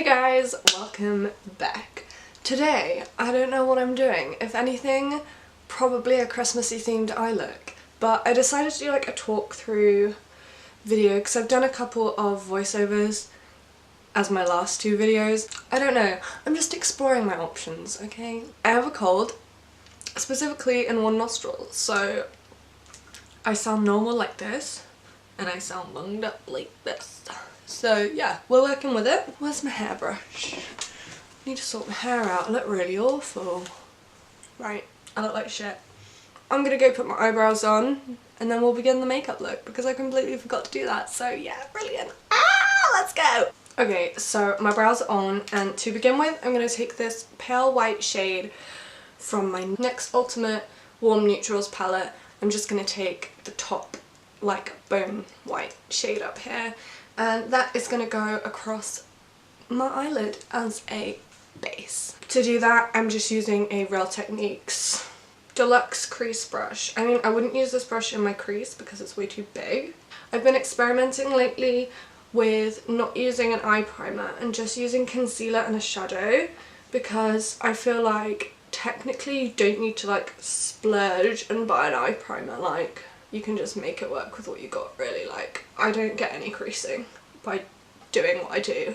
Hey guys, welcome back. Today, I don't know what I'm doing. If anything, probably a Christmassy themed eye look. But I decided to do like a talk through video because I've done a couple of voiceovers as my last two videos. I don't know, I'm just exploring my options, okay? I have a cold, specifically in one nostril, so I sound normal like this and I sound lunged up like this. So yeah, we're working with it. Where's my hairbrush? I need to sort my hair out. I look really awful. Right, I look like shit. I'm gonna go put my eyebrows on and then we'll begin the makeup look because I completely forgot to do that. So yeah, brilliant. Let's go! Okay, so my brows are on, and to begin with I'm gonna take this pale white shade from my NYX Ultimate Warm Neutrals palette. I'm just gonna take the top like bone white shade up here, and that is going to go across my eyelid as a base. To do that, I'm just using a Real Techniques Deluxe Crease Brush. I mean, I wouldn't use this brush in my crease because it's way too big. I've been experimenting lately with not using an eye primer and just using concealer and a shadow because I feel like technically you don't need to like splurge and buy an eye primer. Like, you can just make it work with what you got, really. Like, I don't get any creasing by doing what I do.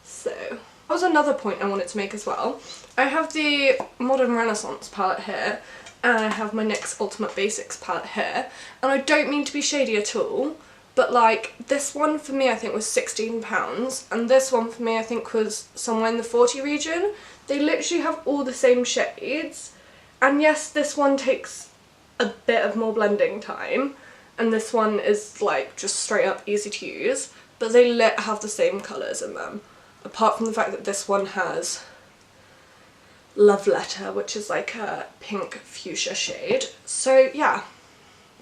So, that was another point I wanted to make as well. I have the Modern Renaissance palette here, and I have my NYX Ultimate Basics palette here, and I don't mean to be shady at all, but like, this one for me I think was £16, and this one for me I think was somewhere in the 40 region. They literally have all the same shades, and yes, this one takes a bit of more blending time and this one is like just straight up easy to use, but they have the same colours in them, apart from the fact that this one has Love Letter, which is like a pink fuchsia shade. So yeah,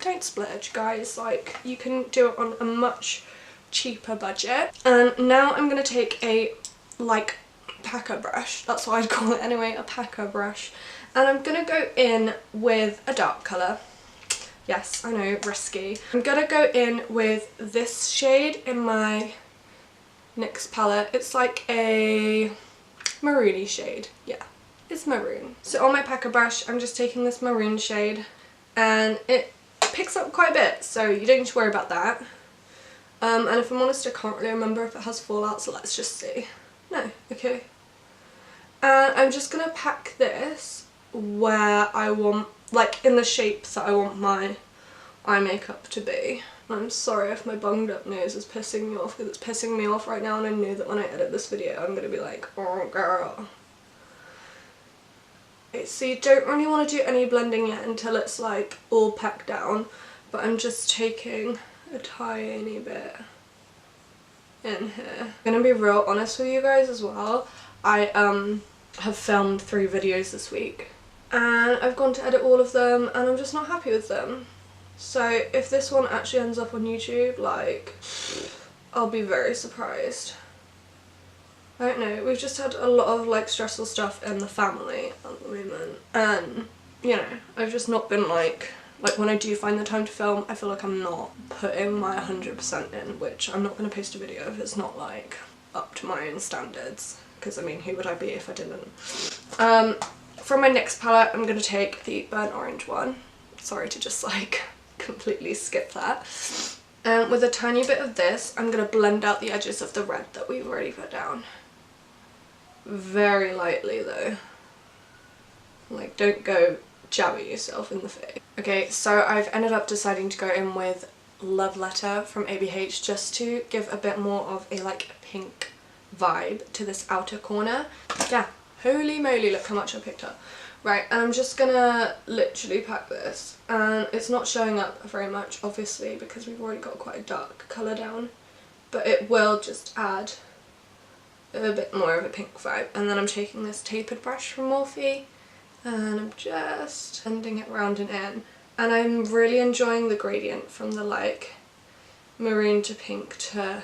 don't splurge guys, like you can do it on a much cheaper budget. And now I'm going to take a like packer brush, that's what I'd call it anyway, a packer brush. And I'm going to go in with a dark colour. Yes, I know, risky. I'm going to go in with this shade in my NYX palette. It's like a maroony shade. Yeah, it's maroon. So on my packer brush, I'm just taking this maroon shade and it picks up quite a bit, so you don't need to worry about that. And if I'm honest, I can't really remember if it has fallout, so let's just see. No, okay. And I'm just going to pack this where I want, like in the shapes that I want my eye makeup to be. I'm sorry if my bunged up nose is pissing me off, because it's pissing me off right now, and I know that when I edit this video I'm going to be like, oh girl. Okay, so you don't really want to do any blending yet until it's like all packed down, but I'm just taking a tiny bit in here. I'm going to be real honest with you guys as well. I have filmed 3 videos this week and I've gone to edit all of them and I'm just not happy with them. So if this one actually ends up on YouTube, like, I'll be very surprised. I don't know, we've just had a lot of like stressful stuff in the family at the moment, and you know, I've just not been like when I do find the time to film, I feel like I'm not putting my 100% in, which I'm not going to post a video if it's not like up to my own standards, because I mean, who would I be if I didn't? From my NYX palette, I'm going to take the burnt orange one. Sorry to just like completely skip that. And with a tiny bit of this, I'm going to blend out the edges of the red that we've already put down. Very lightly though. Like, don't go jabbing yourself in the face. Okay, so I've ended up deciding to go in with Love Letter from ABH just to give a bit more of a like pink vibe to this outer corner. Yeah, holy moly, look how much I picked up. Right, and I'm just gonna literally pack this, and it's not showing up very much obviously because we've already got quite a dark colour down, but it will just add a bit more of a pink vibe. And then I'm taking this tapered brush from Morphe and I'm just blending it round and in, and I'm really enjoying the gradient from the like maroon to pink to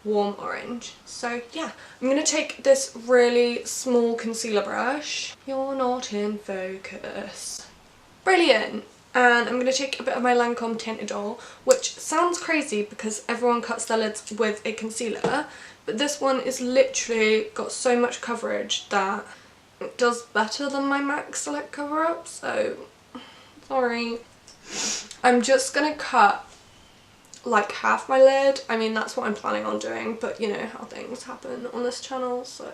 warm orange. So yeah, I'm going to take this really small concealer brush. You're not in focus. Brilliant! And I'm going to take a bit of my Lancome Tinted Oil, which sounds crazy because everyone cuts their lids with a concealer, but this one is literally got so much coverage that it does better than my MAC Select cover up, so sorry. I'm just gonna cut like half my lid. I mean, that's what I'm planning on doing, but you know how things happen on this channel, so.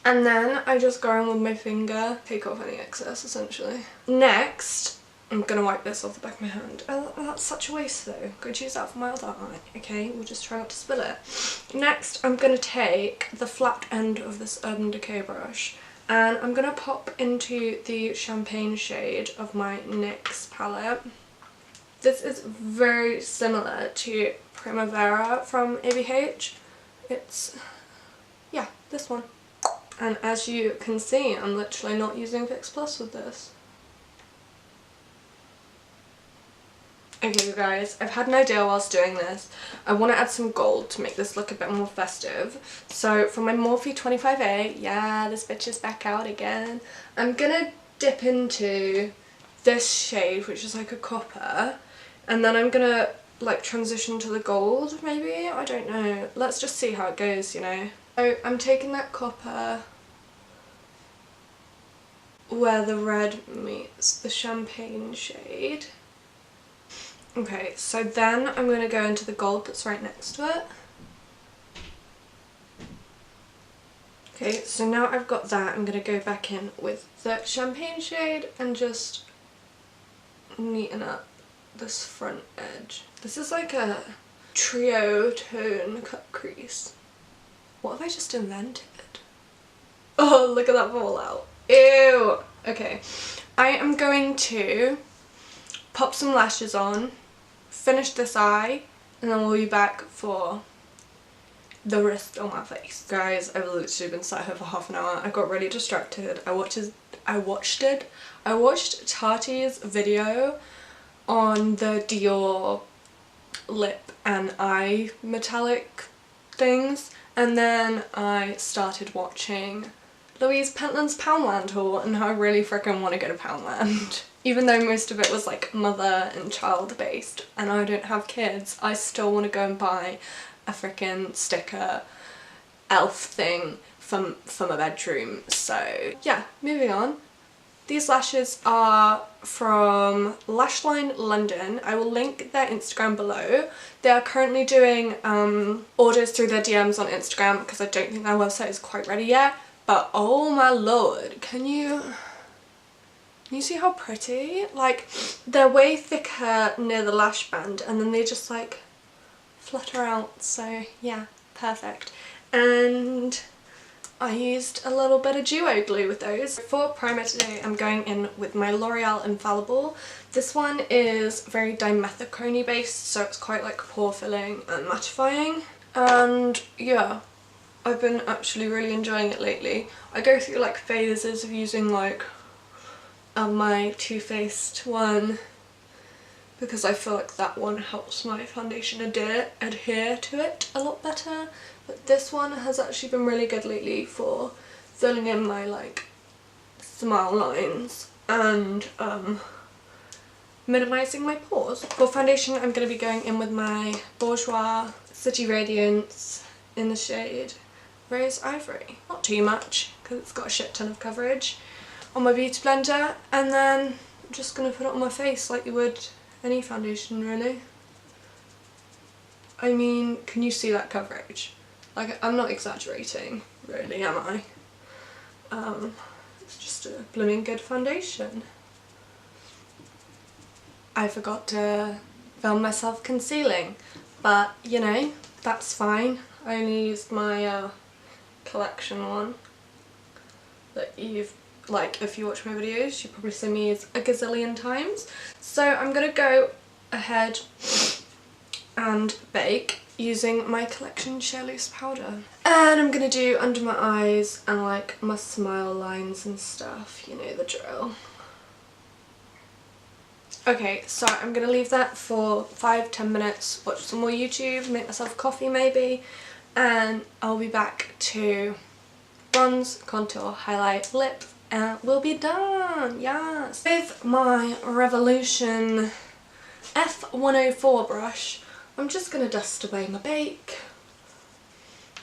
And then I just go in with my finger, take off any excess essentially. Next, I'm gonna wipe this off the back of my hand. Oh, that's such a waste though. Go choose that for my other eye. Okay, we'll just try not to spill it. Next, I'm gonna take the flat end of this Urban Decay brush and I'm gonna pop into the champagne shade of my NYX palette. This is very similar to Primavera from ABH. It's, yeah, this one. And as you can see, I'm literally not using Fix Plus with this. Okay you guys, I've had an idea whilst doing this. I want to add some gold to make this look a bit more festive. So for my Morphe 25A, yeah, this bitch is back out again. I'm gonna dip into this shade, which is like a copper. And then I'm gonna like transition to the gold, maybe? I don't know. Let's just see how it goes, you know. So I'm taking that copper where the red meets the champagne shade. Okay, so then I'm going to go into the gold that's right next to it. Okay, so now I've got that, I'm going to go back in with the champagne shade and just neaten up this front edge. This is like a trio tone cut crease. What have I just invented? Oh, look at that fallout. Ew! Okay, I am going to pop some lashes on, finish this eye, and then we'll be back for the rest on my face. Guys, I've literally been sat here for half an hour. I got really distracted. I watched Tati's video on the Dior lip and eye metallic things, and then I started watching Louise Pentland's Poundland haul, and I really freaking want to go to Poundland. Even though most of it was like mother and child based and I don't have kids, I still want to go and buy a freaking sticker elf thing for my bedroom. So yeah, moving on. These lashes are from Lashline London. I will link their Instagram below. They are currently doing orders through their DMs on Instagram because I don't think their website is quite ready yet. But oh my lord, can you see how pretty? Like, they're way thicker near the lash band and then they just like flutter out, so yeah, perfect. And I used a little bit of duo glue with those. For primer today, I'm going in with my L'Oreal Infallible. This one is very dimethicone based, so it's quite like pore filling and mattifying. And yeah, I've been actually really enjoying it lately. I go through like phases of using like my Too Faced one because I feel like that one helps my foundation adhere to it a lot better. But this one has actually been really good lately for filling in my like smile lines and minimising my pores. For foundation, I'm going to be going in with my Bourjois City Radiance in the shade Rose Ivory. Not too much because it's got a shit ton of coverage on my beauty blender, and then I'm just going to put it on my face like you would any foundation really. I mean, can you see that coverage? Like, I'm not exaggerating really, am I? It's just a blooming good foundation. I forgot to film myself concealing, but you know, that's fine. I only used my collection one that you've, like, if you watch my videos, you've probably seen me use a gazillion times. So I'm gonna go ahead and bake using my collection Sheer Loose powder. And I'm gonna do under my eyes and like my smile lines and stuff, you know the drill. Okay, so I'm gonna leave that for 5-10 minutes, watch some more YouTube, make myself a coffee maybe, and I'll be back to bronze, contour, highlight, lip, and we'll be done. Yes. With my Revolution F104 brush, I'm just gonna dust away my bake.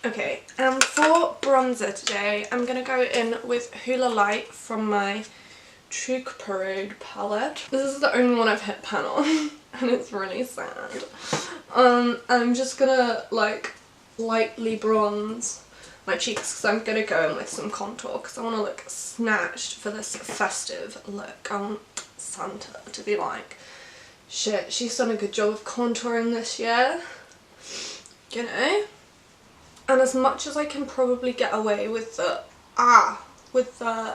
Okay, and for bronzer today, I'm gonna go in with Hula Light from my Truc Parade palette. This is the only one I've hit pan on, and it's really sad. I'm just gonna like lightly bronze my cheeks because I'm gonna go in with some contour because I want to look snatched for this festive look. I want Santa to be like, shit, she's done a good job of contouring this year, you know? And as much as I can probably get away with the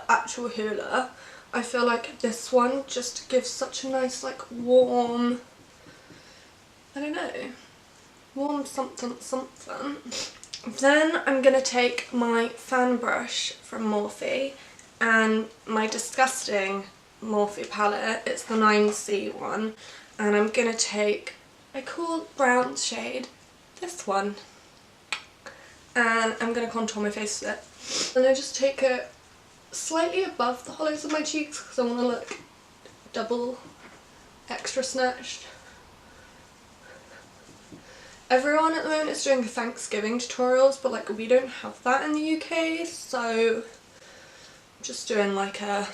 actual hula, I feel like this one just gives such a nice like warm, I don't know, warm something something. Then I'm going to take my fan brush from Morphe and my disgusting Morphe palette, it's the 9C one, and I'm going to take a cool brown shade, this one, and I'm going to contour my face with it. And I just take it slightly above the hollows of my cheeks because I want to look double extra snatched. Everyone at the moment is doing Thanksgiving tutorials, but like we don't have that in the UK, so I'm just doing like a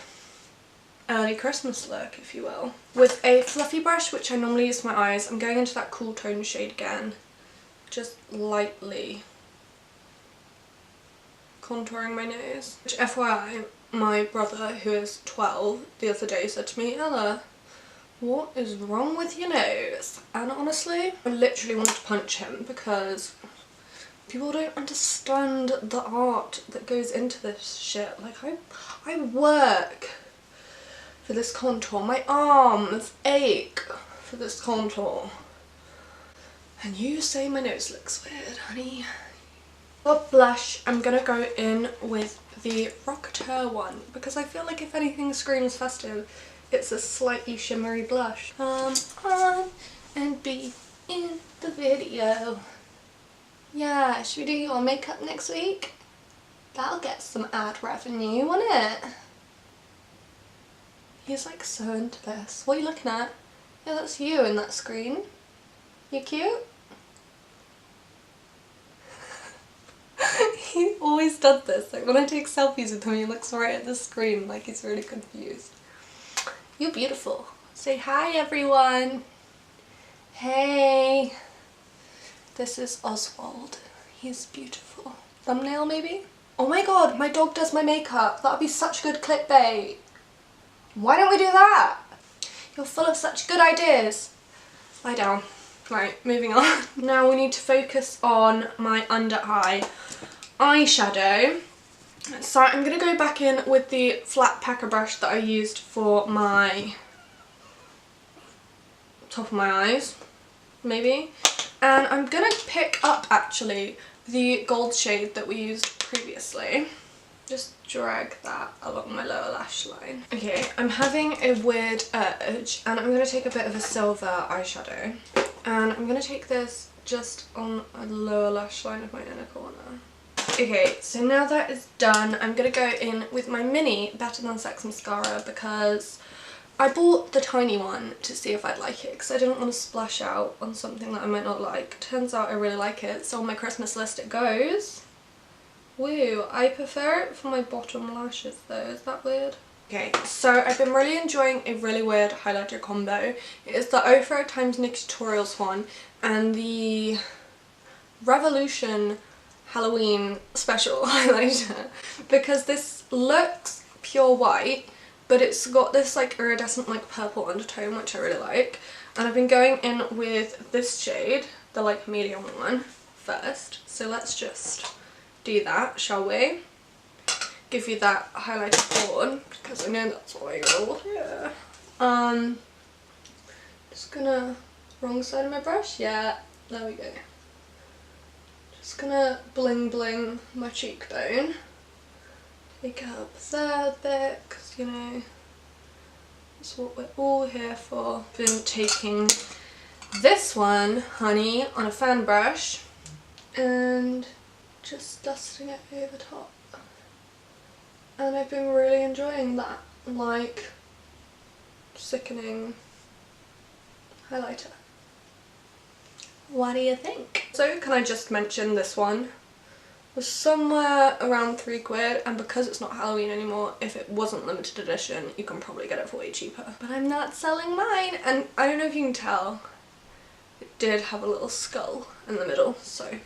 early Christmas look, if you will. With a fluffy brush, which I normally use for my eyes, I'm going into that cool tone shade again, just lightly contouring my nose. Which, FYI, my brother, who is 12, the other day said to me, Ella, what is wrong with your nose? And honestly, I literally wanted to punch him because people don't understand the art that goes into this shit. Like, I work for this contour. My arms ache for this contour. And you say my nose looks weird, honey. For blush, I'm gonna go in with the Rocketeur one because I feel like if anything screams festive, it's a slightly shimmery blush. Come on and be in the video. Yeah, should we do your makeup next week? That'll get some ad revenue, won't it? He's like so into this. What are you looking at? Yeah, that's you in that screen. You cute? He always does this. Like when I take selfies with him, he looks right at the screen like he's really confused. You're beautiful. Say hi, everyone. Hey. This is Oswald. He's beautiful. Thumbnail, maybe? Oh my god, my dog does my makeup. That would be such good clickbait. Why don't we do that? You're full of such good ideas. Lie down. Right, moving on. Now we need to focus on my under eye eyeshadow. So I'm going to go back in with the flat packer brush that I used for my top of my eyes, maybe. And I'm going to pick up actually the gold shade that we used previously. Just drag that along my lower lash line. Okay, I'm having a weird urge and I'm going to take a bit of a silver eyeshadow. And I'm going to take this just on a lower lash line of my inner corner. Okay, so now that is done, I'm going to go in with my mini Better Than Sex mascara because I bought the tiny one to see if I'd like it because I didn't want to splash out on something that I might not like. Turns out I really like it, so on my Christmas list it goes. Woo, I prefer it for my bottom lashes though, is that weird? Okay, so I've been really enjoying a really weird highlighter combo. It is the Ofra x Nikkie Tutorials one and the Revolution Halloween special highlighter because this looks pure white but it's got this like iridescent like purple undertone which I really like, and I've been going in with this shade, the like medium one, first. So let's just do that, shall we? Give you that highlighter on because I know that's why you're all here. Just gonna, wrong side of my brush, yeah, there we go. Just gonna bling bling my cheekbone. Take it up there a bit, because you know, that's what we're all here for. Been taking this one, honey, on a fan brush and just dusting it over top. And I've been really enjoying that, like, sickening highlighter. What do you think? So can I just mention this one was somewhere around £3, and because it's not Halloween anymore, if it wasn't limited edition, you can probably get it for way cheaper. But I'm not selling mine, and I don't know if you can tell, it did have a little skull in the middle, so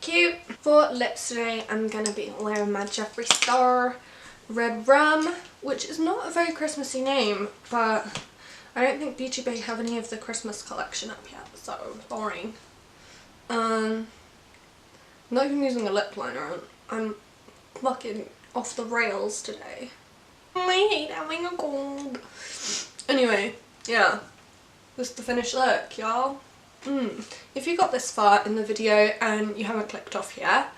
cute. For lips today, I'm gonna be wearing my Jeffree Star Red Rum, which is not a very Christmassy name, but I don't think Beauty Bay have any of the Christmas collection up yet, so boring. I'm not even using a lip liner. I'm fucking off the rails today. I hate having a cold. Anyway, yeah, this is the finished look, y'all. If you got this far in the video and you haven't clicked off yet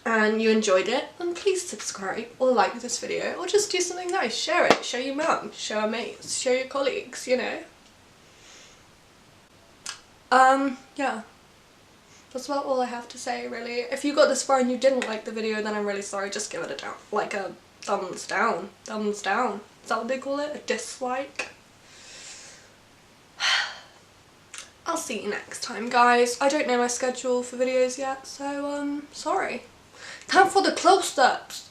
and you enjoyed it, then please subscribe or like this video or just do something nice. Share it, show your mum, show your mates, show your colleagues, you know. Yeah. That's about all I have to say, really. If you got this far and you didn't like the video, then I'm really sorry. Just give it a down, like a thumbs down. Thumbs down. Is that what they call it? A dislike? I'll see you next time, guys. I don't know my schedule for videos yet, so, sorry. Time for the close-ups.